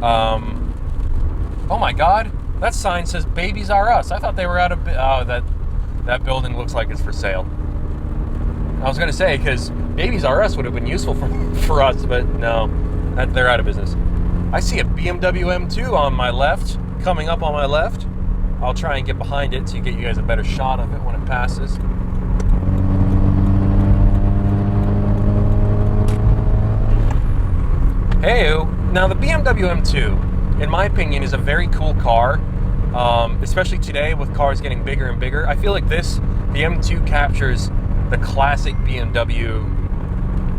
Oh my God, that sign says "Babies Are Us." I thought they were out of. That building looks like it's for sale. I was gonna say, because Babies R Us would have been useful for us, but no, they're out of business. I see a BMW M2 on my left, coming up on my left. I'll try and get behind it to get you guys a better shot of it when it passes. Hey-o. Now the BMW M2, in my opinion, is a very cool car, especially today with cars getting bigger and bigger. I feel like the M2 captures the classic BMW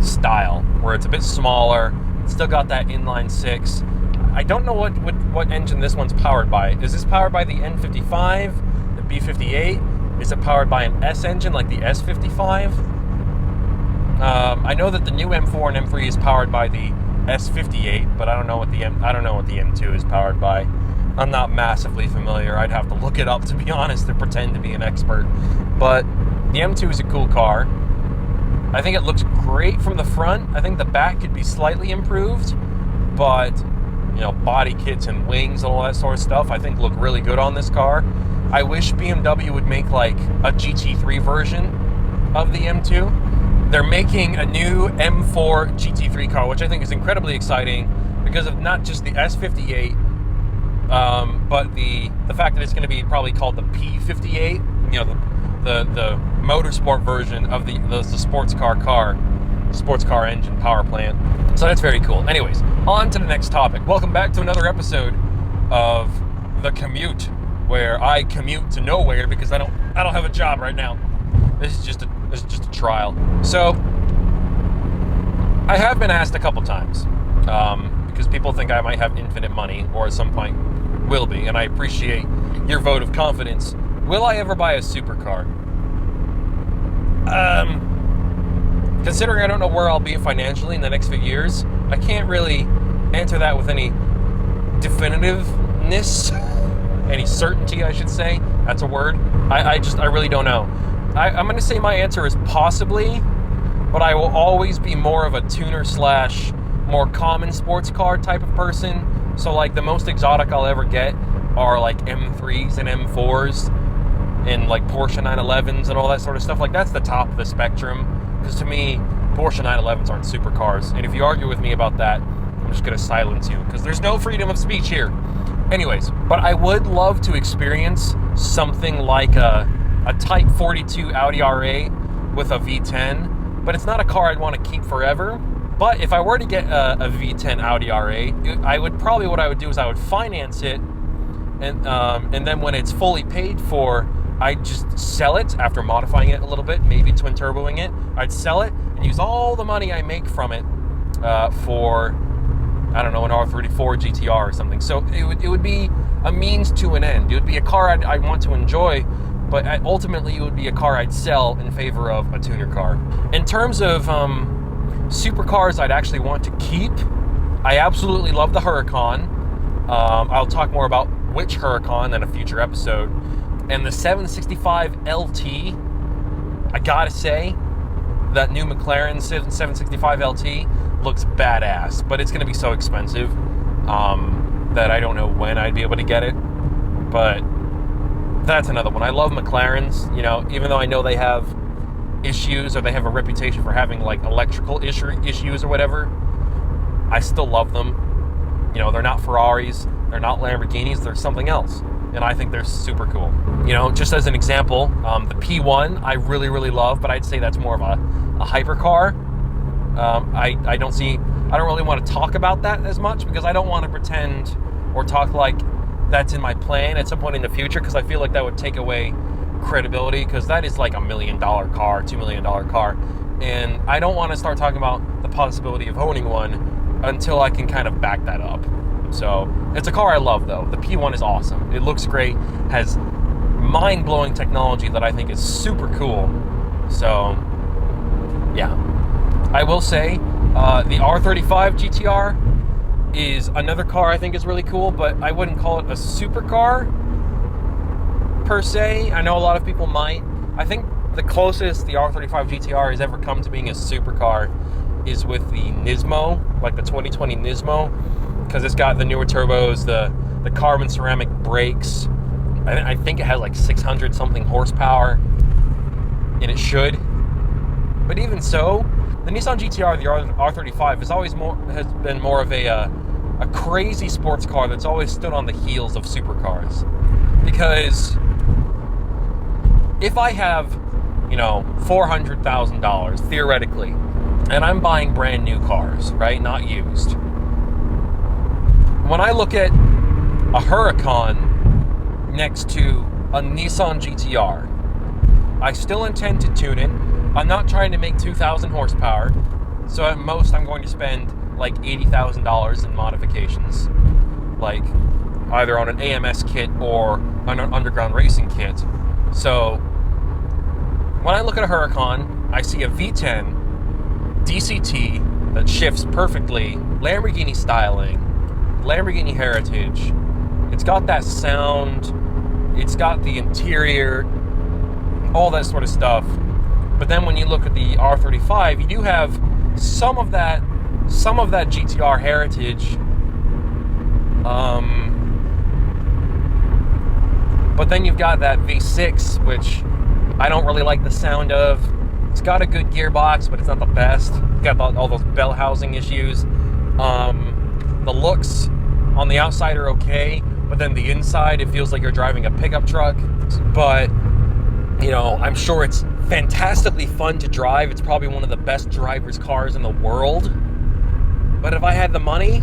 style, where it's a bit smaller, it's still got that inline six. I don't know what engine this one's powered by. Is this powered by the N55, the B58? Is it powered by an S engine like the S55? I know that the new M4 and M3 is powered by the S58, but I don't know what the M2 is powered by. I'm not massively familiar. I'd have to look it up, to be honest, to pretend to be an expert. But the M2 is a cool car. I think it looks great from the front. I think the back could be slightly improved, but body kits and wings and all that sort of stuff, I think look really good on this car. I wish BMW would make like a GT3 version of the M2. They're making a new M4 GT3 car, which I think is incredibly exciting because of not just the S58, but the fact that it's going to be probably called the P58, the motorsport version of the sports car engine power plant. So that's very cool. Anyways, on to the next topic. Welcome back to another episode of The Commute, where I commute to nowhere because I don't have a job right now. This is just a trial. So I have been asked a couple times because people think I might have infinite money, or at some point will be, and I appreciate your vote of confidence. Will I ever buy a supercar? Considering I don't know where I'll be financially in the next few years, I can't really answer that with any definitiveness, any certainty, I should say. That's a word. I really don't know. I'm going to say my answer is possibly, but I will always be more of a tuner / more common sports car type of person. So like the most exotic I'll ever get are like M3s and M4s and like Porsche 911s and all that sort of stuff. Like that's the top of the spectrum. Because to me, Porsche 911s aren't supercars. And if you argue with me about that, I'm just going to silence you. Because there's no freedom of speech here. Anyways, but I would love to experience something like a Type 42 Audi R8 with a V10. But it's not a car I'd want to keep forever. But if I were to get a V10 Audi R8, what I would do is I would finance it. And then when it's fully paid for, I'd just sell it after modifying it a little bit, maybe twin turboing it. I'd sell it and use all the money I make from it for, I don't know, an R34 GTR or something. So it would be a means to an end. It would be a car I'd want to enjoy, but ultimately it would be a car I'd sell in favor of a tuner car. In terms of supercars I'd actually want to keep, I absolutely love the Huracan. I'll talk more about which Huracan in a future episode. And the 765 LT, I gotta say, that new McLaren 765 LT looks badass, but it's gonna be so expensive that I don't know when I'd be able to get it. But that's another one. I love McLarens, even though I know they have issues, or they have a reputation for having like electrical issues or whatever, I still love them. They're not Ferraris, they're not Lamborghinis, they're something else. And I think they're super cool. Just as an example, the P1 I really, really love, but I'd say that's more of a hypercar. I don't really want to talk about that as much because I don't want to pretend or talk like that's in my plan at some point in the future, because I feel like that would take away credibility, because that is like $1 million car, $2 million car. And I don't want to start talking about the possibility of owning one until I can kind of back that up. So it's a car I love, though. The P1 is awesome. It looks great, has mind-blowing technology that I think is super cool. So, yeah. I will say, the R35 GTR is another car I think is really cool, but I wouldn't call it a supercar, per se. I know a lot of people might. I think the closest the R35 GTR has ever come to being a supercar is with the Nismo, like the 2020 Nismo. because it's got the newer turbos, the carbon ceramic brakes. I think it has like 600 something horsepower, and it should. But even so, the Nissan GTR, the R35, has been more of a crazy sports car that's always stood on the heels of supercars. Because if I have, $400,000 theoretically, and I'm buying brand new cars, right, not used. When I look at a Huracan next to a Nissan GTR, I still intend to tune it. I'm not trying to make 2,000 horsepower, so at most I'm going to spend like $80,000 in modifications, like either on an AMS kit or an underground racing kit. So when I look at a Huracan, I see a V10 DCT that shifts perfectly, Lamborghini styling, Lamborghini heritage. It's got that sound, it's got the interior, all that sort of stuff. But then when you look at the R35, you do have some of that GTR heritage. But then you've got that V6, which I don't really like the sound of. It's got a good gearbox, but it's not the best. It's got all those bell housing issues. The looks on the outside are okay, but then the inside, it feels like you're driving a pickup truck. But, I'm sure it's fantastically fun to drive. It's probably one of the best driver's cars in the world. But if I had the money,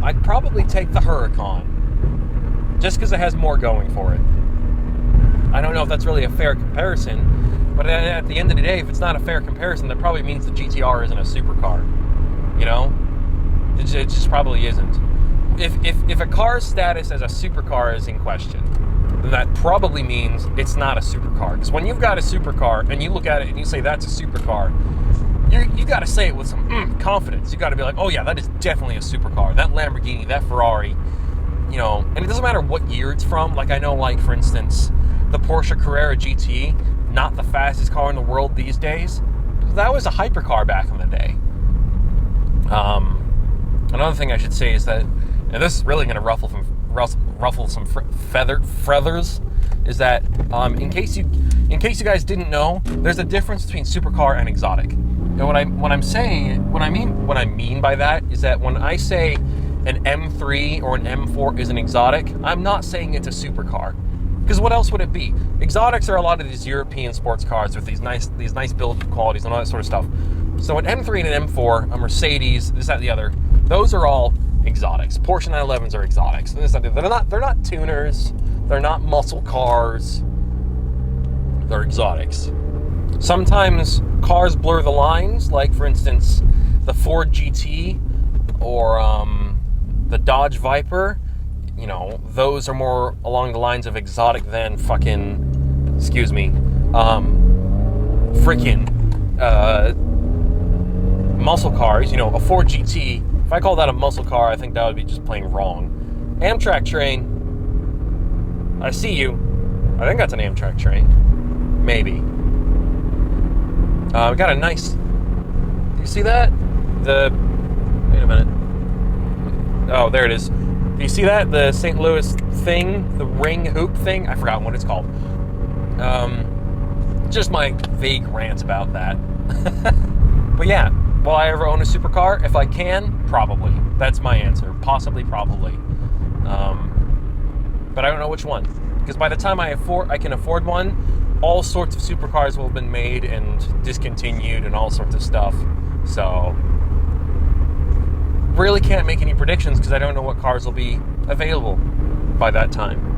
I'd probably take the Huracan, just because it has more going for it. I don't know if that's really a fair comparison, but at the end of the day, if it's not a fair comparison, that probably means the GTR isn't a supercar. It just probably isn't. If a car's status as a supercar is in question, then that probably means it's not a supercar. Because when you've got a supercar and you look at it and you say that's a supercar, you got to say it with some confidence. You got to be like, oh yeah, that is definitely a supercar. That Lamborghini, that Ferrari, and it doesn't matter what year it's from. Like I know, like for instance, the Porsche Carrera GT, not the fastest car in the world these days. That was a hypercar back in the day. Another thing I should say is that, and this is really going to ruffle some feathers, is that in case you guys didn't know, there's a difference between supercar and exotic. And what I mean by that is that when I say an M3 or an M4 is an exotic, I'm not saying it's a supercar. Because what else would it be? Exotics are a lot of these European sports cars with these nice build qualities and all that sort of stuff. So an M3 and an M4, a Mercedes, this, that, the other, those are all exotics. Porsche 911s are exotics. They're not tuners. They're not muscle cars. They're exotics. Sometimes cars blur the lines, like for instance, the Ford GT or the Dodge Viper. Those are more along the lines of exotic than muscle cars. A Ford GT, if I call that a muscle car, I think that would be just plain wrong. Amtrak train, I see you. I think that's an Amtrak train. Maybe. We got a nice, do you see that? Wait a minute. Oh, there it is. Do you see that? The St. Louis thing, the ring hoop thing? I forgot what it's called. Just my vague rant about that. But yeah, will I ever own a supercar? If I can, probably. That's my answer. Possibly, probably. But I don't know which one. Because by the time I can afford one, all sorts of supercars will have been made and discontinued and all sorts of stuff. So really can't make any predictions because I don't know what cars will be available by that time.